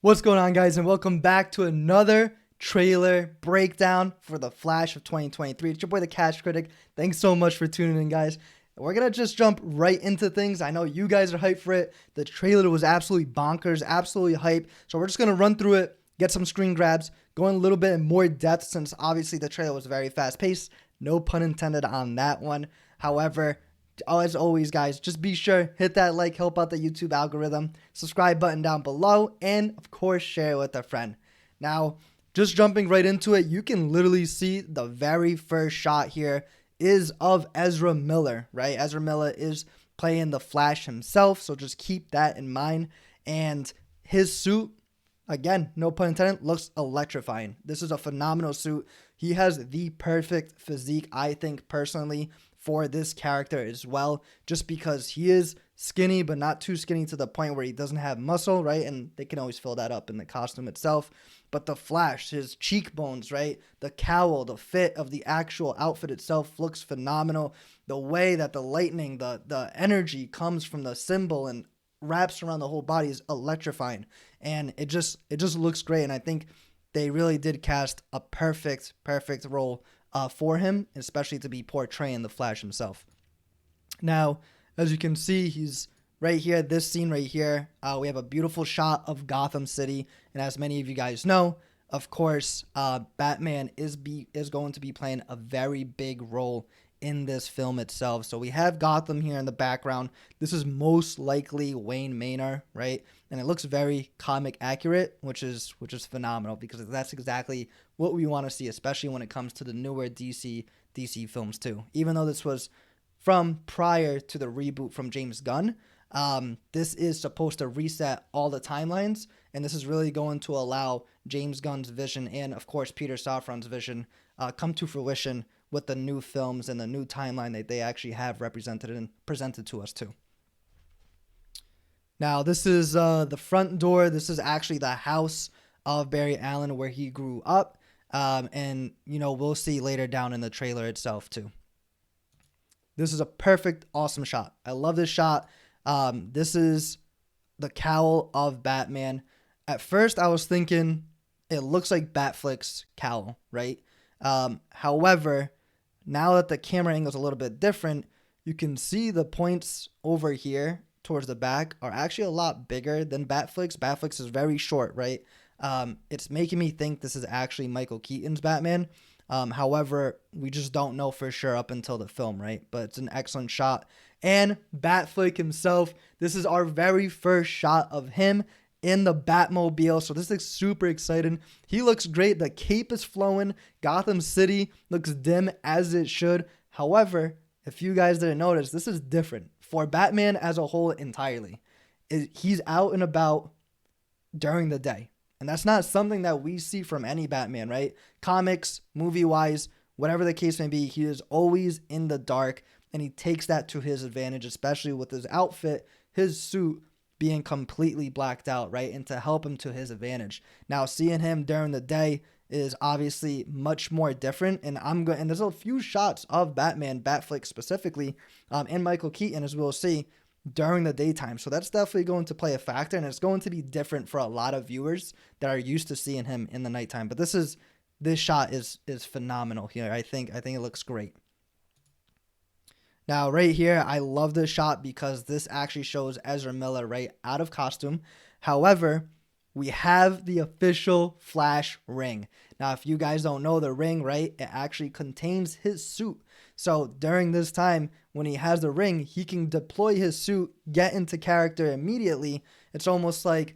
What's going on, guys, and welcome back to another trailer breakdown for The Flash of 2023. It's your boy, the Cash Critic. Thanks so much for tuning in, guys. We're going to just jump right into things. I know you guys are hyped for it. The trailer was absolutely bonkers, absolutely hype. So we're just going to run through it, get some screen grabs, go in a little bit in more depth since obviously the trailer was very fast-paced. No pun intended on that one. However, as always, guys, just be sure, hit that like, help out the YouTube algorithm, subscribe button down below, and of course, share it with a friend. Now, just jumping right into it, you can literally see the very first shot here is of Ezra Miller, right? Ezra Miller is playing the Flash himself, so just keep that in mind. And his suit, again, no pun intended, looks electrifying. This is a phenomenal suit. He has the perfect physique, I think, personally, for this character as well, just because he is skinny, but not too skinny to the point where he doesn't have muscle, right? And they can always fill that up in the costume itself. But the Flash, his cheekbones, right? The cowl, the fit of the actual outfit itself looks phenomenal. The way that the lightning, the energy comes from the symbol and wraps around the whole body is electrifying. And it just looks great. And I think they really did cast a perfect role for him, especially to be portraying the Flash himself. Now, as you can see, he's right here, this scene right here. We have a beautiful shot of Gotham City. And as many of you guys know, of course, Batman is going to be playing a very big role in this film itself. So we have Gotham here in the background. This is most likely Wayne Manor, right? And it looks very comic accurate, which is phenomenal, because that's exactly what we want to see, especially when it comes to the newer DC films too. Even though this was from prior to the reboot from James Gunn, this is supposed to reset all the timelines, and this is really going to allow James Gunn's vision and, of course, Peter Safran's vision come to fruition with the new films and the new timeline that they actually have represented and presented to us too. Now, this is the front door. This is actually the house of Barry Allen where he grew up, and we'll see later down in the trailer itself too. This is a perfect, awesome shot. I love this shot. This is the cowl of Batman. At first, I was thinking it looks like Batfleck's cowl, right? However, now that the camera angle is a little bit different, you can see the points over here towards the back are actually a lot bigger than Batfleck's. Batfleck's is very short, right? It's making me think this is actually Michael Keaton's Batman. However, we just don't know for sure up until the film, right? But it's an excellent shot. And Batfleck himself, this is our very first shot of him in the Batmobile. So this is super exciting. He looks great. The cape is flowing. Gotham City looks dim as it should. However, if you guys didn't notice, this is different for Batman as a whole entirely. He's out and about during the day. And that's not something that we see from any Batman, right? Comics, movie-wise, whatever the case may be, he is always in the dark, and he takes that to his advantage, especially with his outfit, his suit being completely blacked out, right? And to help him to his advantage. Now, seeing him during the day is obviously much more different, and and there's a few shots of Batman, Batfleck specifically, and Michael Keaton, as we'll see, during the daytime. So that's definitely going to play a factor, and it's going to be different for a lot of viewers that are used to seeing him in the nighttime. But this shot is phenomenal here. I think it looks great. Now, right here, I love this shot because this actually shows Ezra Miller right out of costume. However, we have the official Flash ring. Now, if you guys don't know the ring, right, it actually contains his suit. So during this time, when he has the ring, he can deploy his suit, get into character immediately. It's almost like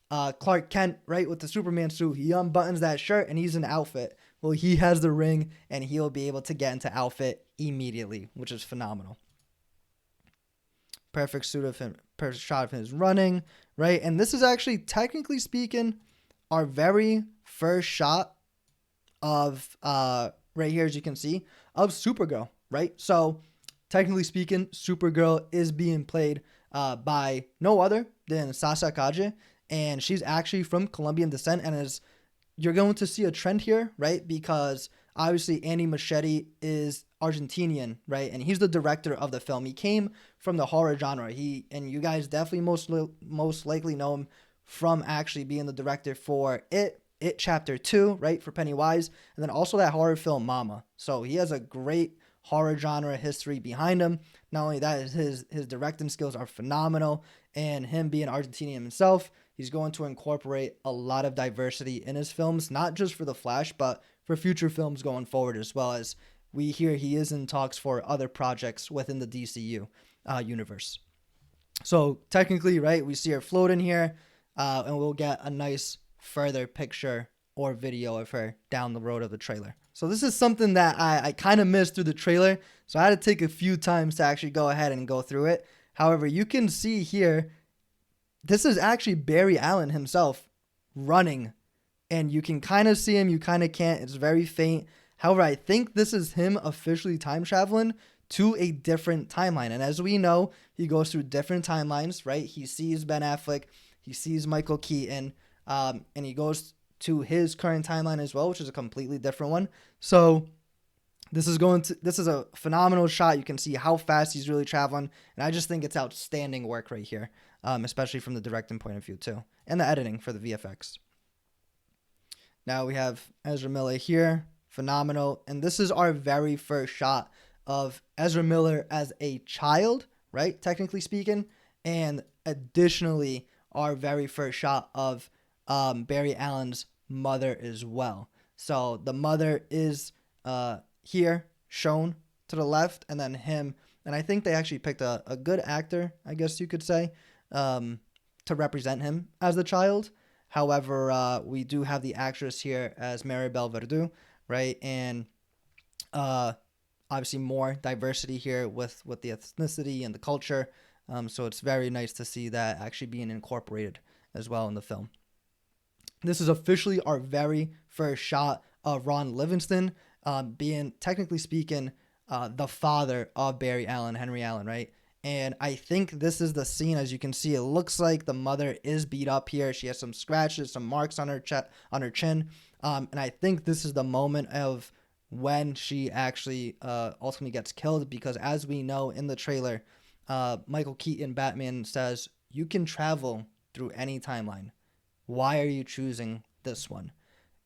Clark Kent, right, with the Superman suit. He unbuttons that shirt and he's in outfit. Well, he has the ring and he'll be able to get into outfit immediately, which is phenomenal. Perfect suit of him, perfect shot of his running, right? And this is actually, technically speaking, our very first shot of, right here, as you can see, of Supergirl, right? So, technically speaking, Supergirl is being played by no other than Sasa Kaje, and she's actually from Colombian descent, and you're going to see a trend here, right? Because obviously Andy Muschietti is Argentinian, right? And he's the director of the film. He came from the horror genre. And you guys definitely most likely know him from actually being the director for It Chapter 2, right, for Pennywise, and then also that horror film Mama. So he has a great horror genre history behind him. Not only that, his directing skills are phenomenal, and him being Argentinian himself, he's going to incorporate a lot of diversity in his films, not just for The Flash, but for future films going forward, as well as we hear he is in talks for other projects within the DCU universe. So technically, right, we see her floating here, and we'll get a nice further picture or video of her down the road of the trailer. So this is something that I kind of missed through the trailer, so I had to take a few times to actually go ahead and go through it. However, you can see here, this is actually Barry Allen himself running, and you can kind of see him, you kind of can't, it's very faint. However, I think this is him officially time traveling to a different timeline. And as we know, he goes through different timelines, right? He sees Ben Affleck, he sees Michael Keaton, and he goes to his current timeline as well, which is a completely different one. So this is a phenomenal shot. You can see how fast he's really traveling, and I just think it's outstanding work right here, especially from the directing point of view too, and the editing for the VFX. Now we have Ezra Miller here, phenomenal, and this is our very first shot of Ezra Miller as a child, right, technically speaking, and additionally our very first shot of Barry Allen's mother as well. So the mother is here shown to the left, and then him, and I think they actually picked a good actor, I guess you could say, to represent him as the child. However, we do have the actress here as Maribel Verdú, right, and obviously more diversity here with the ethnicity and the culture. So it's very nice to see that actually being incorporated as well in the film. This is officially our very first shot of Ron Livingston being, technically speaking, the father of Barry Allen, Henry Allen, right? And I think this is the scene. As you can see, it looks like the mother is beat up here. She has some scratches, some marks on her chin. And I think this is the moment of when she actually ultimately gets killed, because as we know in the trailer, Michael Keaton, Batman, says, "You can travel through any timeline. Why are you choosing this one?"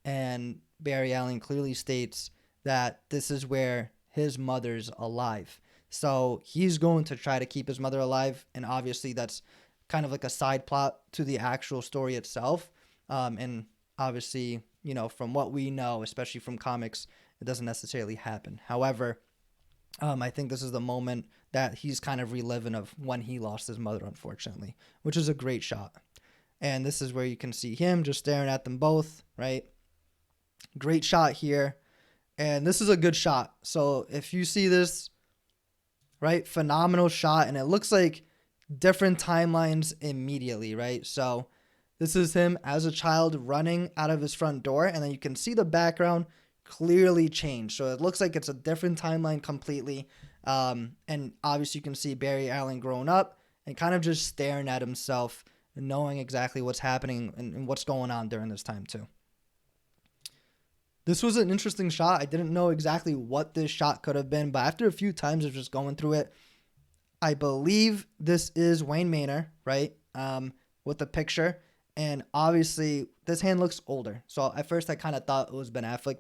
And Barry Allen clearly states that this is where his mother's alive. So he's going to try to keep his mother alive, and obviously that's kind of like a side plot to the actual story itself. And obviously, you know, from what we know, especially from comics, it doesn't necessarily happen. However, I think this is the moment that he's kind of reliving of when he lost his mother, unfortunately, which is a great shot. And this is where you can see him just staring at them both, right? Great shot here. And this is a good shot. So if you see this, right, phenomenal shot. And it looks like different timelines immediately, right? So this is him as a child running out of his front door. And then you can see the background clearly change. So it looks like it's a different timeline completely. And obviously you can see Barry Allen growing up and kind of just staring at himself and knowing exactly what's happening and what's going on during this time too. This was an interesting shot. I didn't know exactly what this shot could have been, but after a few times of just going through it, I believe this is Wayne Manor, right? With the picture. And obviously, this hand looks older. So at first, I kind of thought it was Ben Affleck,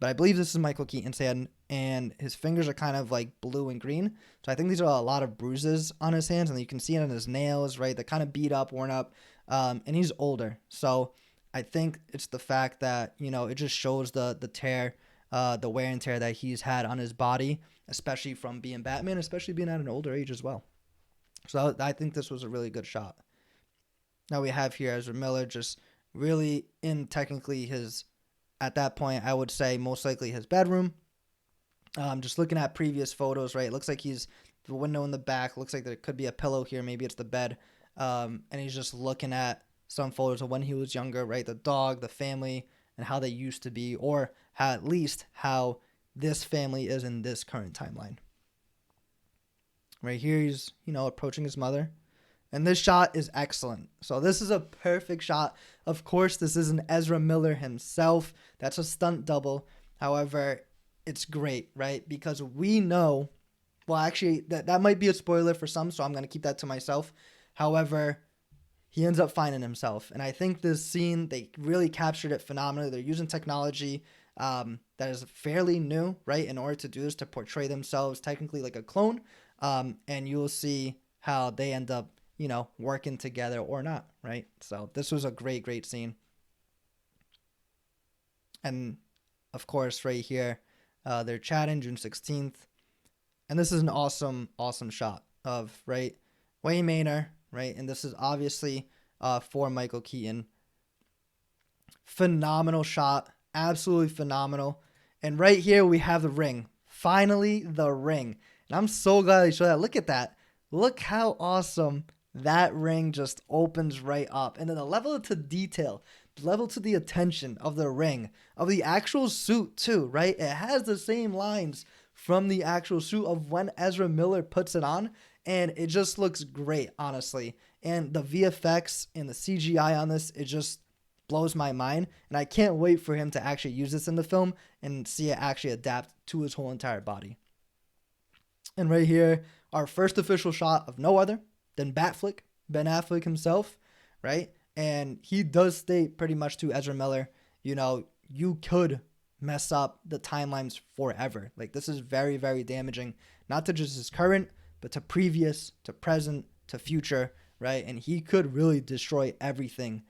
but I believe this is Michael Keaton's hand, and his fingers are kind of like blue and green. So I think these are a lot of bruises on his hands, and you can see it on his nails, right? They're kind of beat up, worn up, and he's older. So I think it's the fact that, you know, it just shows the tear, the wear and tear that he's had on his body, especially from being Batman, especially being at an older age as well. So I think this was a really good shot. Now we have here Ezra Miller just really in technically his, at that point, I would say most likely his bedroom. Just looking at previous photos, right? It looks like he's the window in the back. Looks like there could be a pillow here. Maybe it's the bed. And he's just looking at some photos of when he was younger, right? The dog, the family, and how they used to be, or how, at least how this family is in this current timeline. Right here, he's, you know, approaching his mother. And this shot is excellent. So this is a perfect shot. Of course, this isn't Ezra Miller himself. That's a stunt double. However, it's great, right? Because we know, well, actually, that might be a spoiler for some, so I'm going to keep that to myself. However, he ends up finding himself. And I think this scene, they really captured it phenomenally. They're using technology that is fairly new, right, in order to do this, to portray themselves technically like a clone. And you'll see how they end up, working together or not, right? So this was a great scene. And of course, right here, they're chatting June 16th. And this is an awesome shot of, right, Wayne Manor, right? And this is obviously for Michael Keaton. Phenomenal shot. Absolutely phenomenal. And right here, we have the ring. Finally, the ring. And I'm so glad they showed that. Look at that. Look how awesome that ring just opens right up. And then the level to detail, the level to the attention of the ring, of the actual suit too, right? It has the same lines from the actual suit of when Ezra Miller puts it on. And it just looks great, honestly. And the VFX and the CGI on this, it just blows my mind. And I can't wait for him to actually use this in the film and see it actually adapt to his whole entire body. And right here, our first official shot of no other than Ben Affleck himself, right? And he does state pretty much to Ezra Miller, you could mess up the timelines forever. Like, this is very, very damaging, not to just his current, but to previous, to present, to future, right? And he could really destroy everything,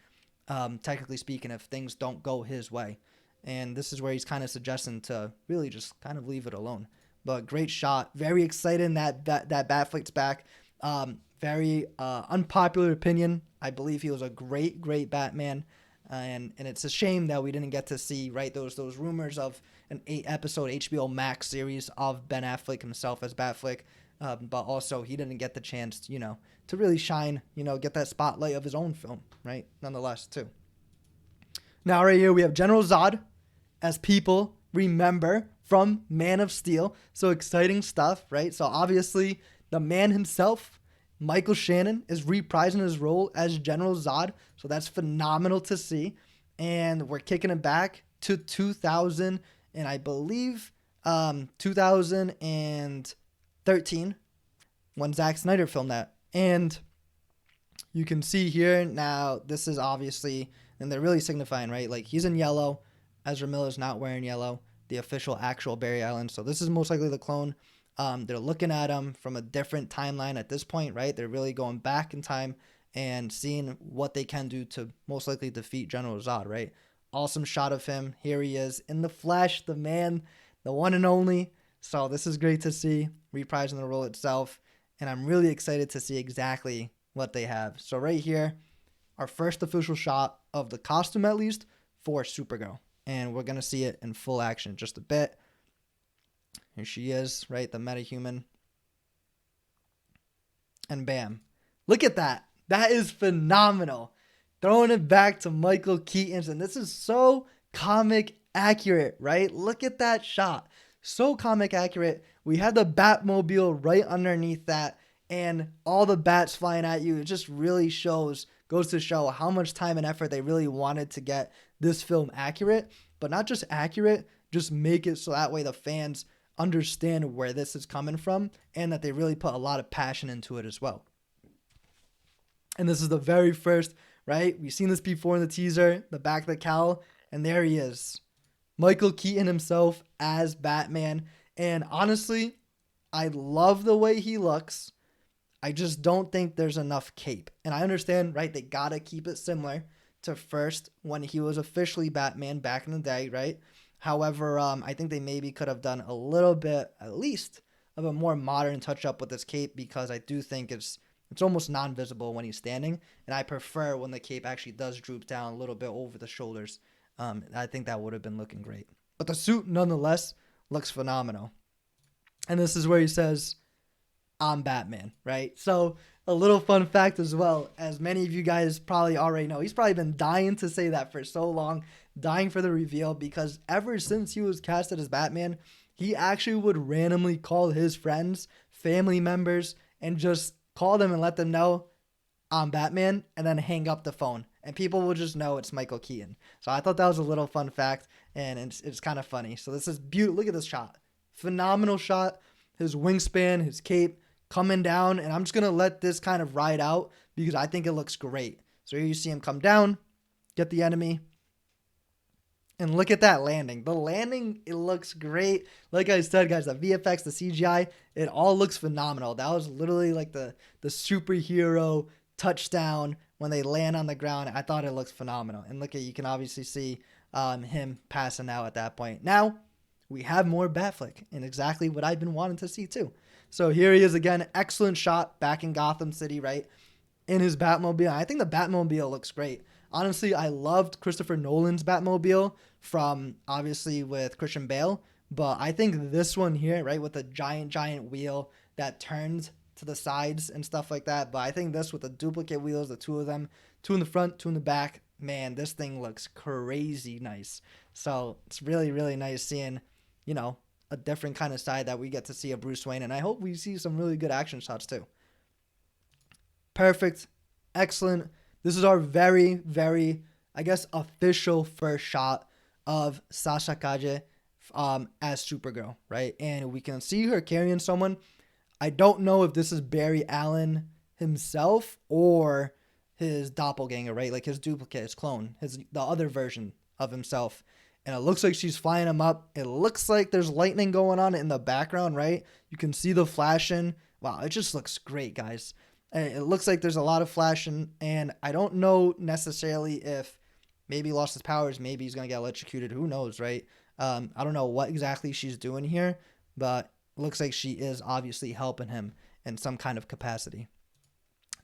technically speaking, if things don't go his way. And this is where he's kind of suggesting to really just kind of leave it alone. But great shot. Very excited that Batfleck's back. Very unpopular opinion. I believe he was a great Batman. And it's a shame that we didn't get to see, right, those rumors of an 8-episode HBO Max series of Ben Affleck himself as Batfleck. But also he didn't get the chance, to really shine, get that spotlight of his own film, right? Nonetheless, too. Now right here we have General Zod, as people remember from Man of Steel. So exciting stuff, right? So obviously the man himself, Michael Shannon, is reprising his role as General Zod. So that's phenomenal to see. And we're kicking it back to 2000 and I believe 2013 when Zack Snyder filmed that. And you can see here now, this is obviously, and they're really signifying, right? Like, he's in yellow. Ezra Miller's not wearing yellow, the official actual Barry Allen. So this is most likely the clone. They're looking at him from a different timeline at this point, right? They're really going back in time and seeing what they can do to most likely defeat General Zod, right? Awesome shot of him. Here he is in the flesh, the man, the one and only. So this is great to see, reprising the role itself. And I'm really excited to see exactly what they have. So right here, our first official shot of the costume, at least, for Supergirl. And we're going to see it in full action in just a bit. Here she is, right? The metahuman. And bam. Look at that. That is phenomenal. Throwing it back to Michael Keaton. And this is so comic accurate, right? Look at that shot. So comic accurate. We had the Batmobile right underneath that. And all the bats flying at you. It just really goes to show how much time and effort they really wanted to get this film accurate. But not just accurate, just make it so that way the fans understand where this is coming from and that they really put a lot of passion into it as well. And this is the very first, right? We've seen this before in the teaser, the back of the cowl, and there he is. Michael Keaton himself as Batman. And honestly, I love the way he looks. I just don't think there's enough cape. And I understand, right, they gotta keep it similar to first when he was officially Batman back in the day, right? However, I think they maybe could have done a little bit, at least, of a more modern touch-up with this cape, because I do think it's almost non-visible when he's standing, and I prefer when the cape actually does droop down a little bit over the shoulders. I think that would have been looking great. But the suit, nonetheless, looks phenomenal. And this is where he says, "I'm Batman," right? So a little fun fact as well, as many of you guys probably already know, he's probably been dying to say that for so long, dying for the reveal, because ever since he was casted as Batman, he actually would randomly call his friends, family members, and just call them and let them know, "I'm Batman," and then hang up the phone. And people will just know it's Michael Keaton. So I thought that was a little fun fact, and it's kind of funny. So this is beautiful. Look at this shot. Phenomenal shot. His wingspan, his cape coming down, and I'm just going to let this kind of ride out because I think it looks great. So here you see him come down, get the enemy, and look at that landing. The landing, it looks great. Like I said, guys, the VFX, the CGI, it all looks phenomenal. That was literally like the superhero touchdown when they land on the ground. I thought it looks phenomenal. And look at, you can obviously see him passing out at that point. Now, we have more Batfleck, and exactly what I've been wanting to see too. So here he is again. Excellent shot back in Gotham City, right? In his Batmobile. I think the Batmobile looks great. Honestly, I loved Christopher Nolan's Batmobile from obviously with Christian Bale, but I think this one here, right, with the giant wheel that turns to the sides and stuff like that. But I think this with the duplicate wheels, the two of them, two in the front, two in the back, man, this thing looks crazy nice. So it's really, really nice seeing, you know, a different kind of side that we get to see of Bruce Wayne. And I hope we see some really good action shots too. Perfect. Excellent. This is our very, very, I guess, official first shot of Sasha Calle as Supergirl, right? And we can see her carrying someone. I don't know if this is Barry Allen himself or his doppelganger, right? Like his duplicate, his clone, the other version of himself. And it looks like she's flying him up. It looks like there's lightning going on in the background, right? You can see the flashing. Wow, it just looks great, guys. It looks like there's a lot of flashing, and I don't know necessarily if maybe he lost his powers, maybe he's going to get electrocuted. Who knows, right? I don't know what exactly she's doing here, but it looks like she is obviously helping him in some kind of capacity.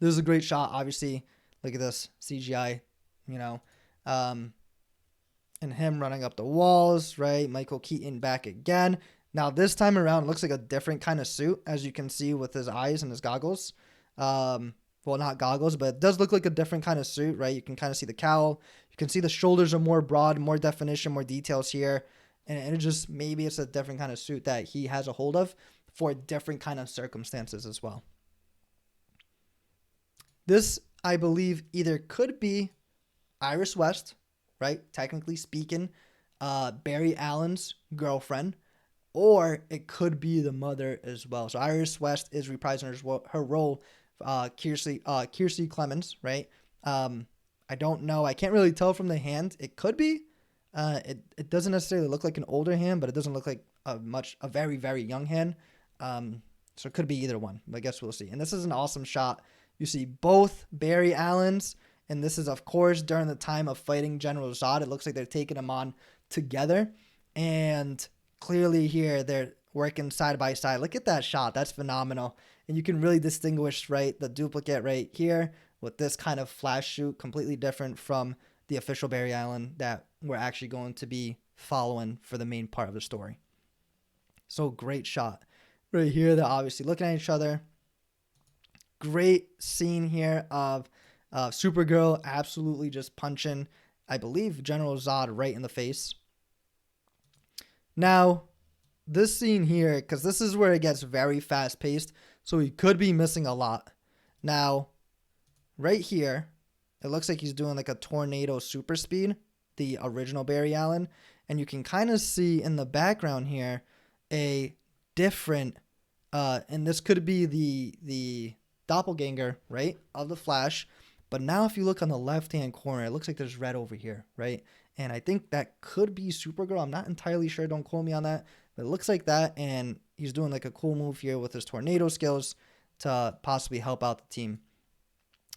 This is a great shot, obviously. Look at this CGI, you know, and him running up the walls, right? Michael Keaton back again. Now, this time around, it looks like a different kind of suit, as you can see with his eyes and his goggles. Well, not goggles, but it does look like a different kind of suit, right? You can kind of see the cowl. You can see the shoulders are more broad, more definition, more details here. And it just, maybe it's a different kind of suit that he has a hold of for different kind of circumstances as well. This, I believe, either could be Iris West, right? Technically speaking, Barry Allen's girlfriend, or it could be the mother as well. So Iris West is reprising her role, Kiersey Clemens, right? I don't know. I can't really tell from the hand. It could be. It doesn't necessarily look like an older hand, but it doesn't look like a very, very young hand. So it could be either one. I guess we'll see. And this is an awesome shot. You see both Barry Allens, and this is, of course, during the time of fighting General Zod. It looks like they're taking him on together. And clearly here, they're working side by side. Look at that shot. That's phenomenal. And you can really distinguish, right, the duplicate right here with this kind of flash shoot, completely different from the official Barry Allen that we're actually going to be following for the main part of the story. So great shot. Right here, they're obviously looking at each other. Great scene here of Supergirl absolutely just punching, I believe, General Zod right in the face. Now, this scene here, because this is where it gets very fast-paced, so he could be missing a lot. Now, right here, it looks like he's doing like a tornado super speed, the original Barry Allen, and you can kind of see in the background here a different, and this could be the doppelganger, right, of the Flash. But now if you look on the left-hand corner, it looks like there's red over here, right? And I think that could be Supergirl. I'm not entirely sure. Don't quote me on that. But it looks like that, and he's doing like a cool move here with his tornado skills to possibly help out the team.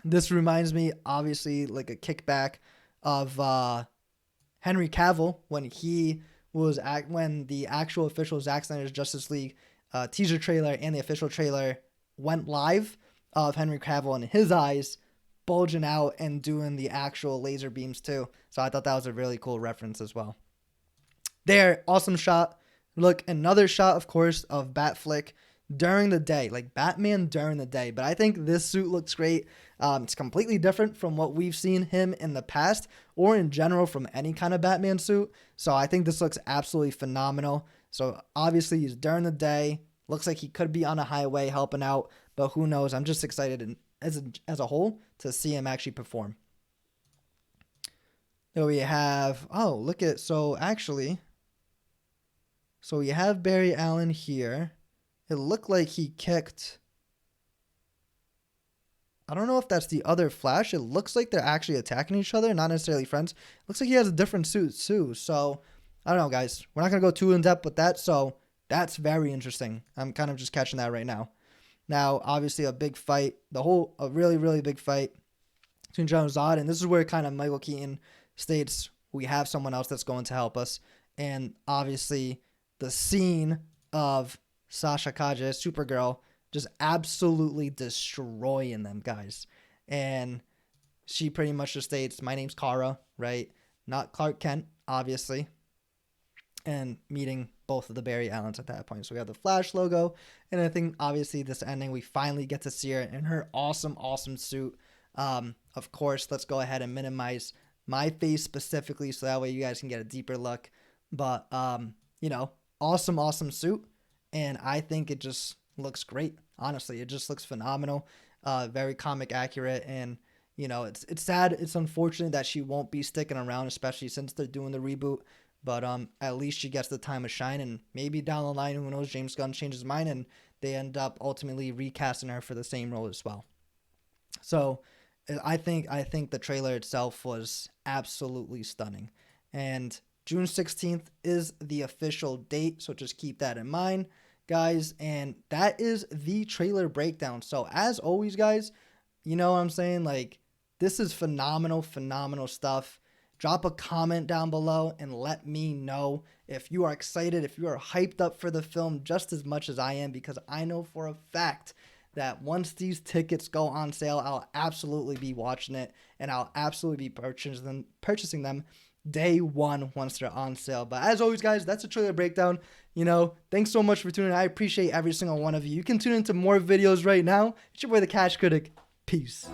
This reminds me, obviously, like a kickback of Henry Cavill when he was when the actual official Zack Snyder's Justice League teaser trailer and the official trailer went live of Henry Cavill and his eyes bulging out and doing the actual laser beams too. So I thought that was a really cool reference as well. There, awesome shot. Look, another shot, of course, of Batfleck during the day, like Batman during the day. But I think this suit looks great. It's completely different from what we've seen him in the past or in general from any kind of Batman suit. So I think this looks absolutely phenomenal. So obviously he's during the day. Looks like he could be on a highway helping out, but who knows? I'm just excited as a whole to see him actually perform. There we have, oh, look at, so we have Barry Allen here. It looked like he kicked, I don't know if that's the other Flash. It looks like they're actually attacking each other, not necessarily friends. Looks like he has a different suit too. So I don't know, guys. We're not going to go too in depth with that. So that's very interesting. I'm kind of just catching that right now. Now, obviously, a big fight. A really, really big fight between John and Zod. And this is where kind of Michael Keaton states we have someone else that's going to help us. And obviously, the scene of Sasha Kaja, Supergirl, just absolutely destroying them, guys. And she pretty much just states, my name's Kara, right? Not Clark Kent, obviously. And meeting both of the Barry Allens at that point. So we have the Flash logo. And I think, obviously, this ending, we finally get to see her in her awesome, awesome suit. Of course, let's go ahead and minimize my face specifically so that way you guys can get a deeper look. But, awesome, awesome suit. And I think it just looks great. Honestly, it just looks phenomenal. Very comic accurate. And, it's sad. It's unfortunate that she won't be sticking around, especially since they're doing the reboot. But at least she gets the time of shine. And maybe down the line, who knows, James Gunn changes his mind and they end up ultimately recasting her for the same role as well. So I think the trailer itself was absolutely stunning. And June 16th is the official date, so just keep that in mind, guys. And that is the trailer breakdown. So as always, guys, you know what I'm saying? Like, this is phenomenal, phenomenal stuff. Drop a comment down below and let me know if you are excited, if you are hyped up for the film just as much as I am, because I know for a fact that once these tickets go on sale, I'll absolutely be watching it and I'll absolutely be purchasing them day one once they're on sale. But as always, guys, that's a trailer breakdown. Thanks so much for tuning in. I appreciate every single one of you. You can tune into more videos right now. It's your boy, the Cash Critic. Peace.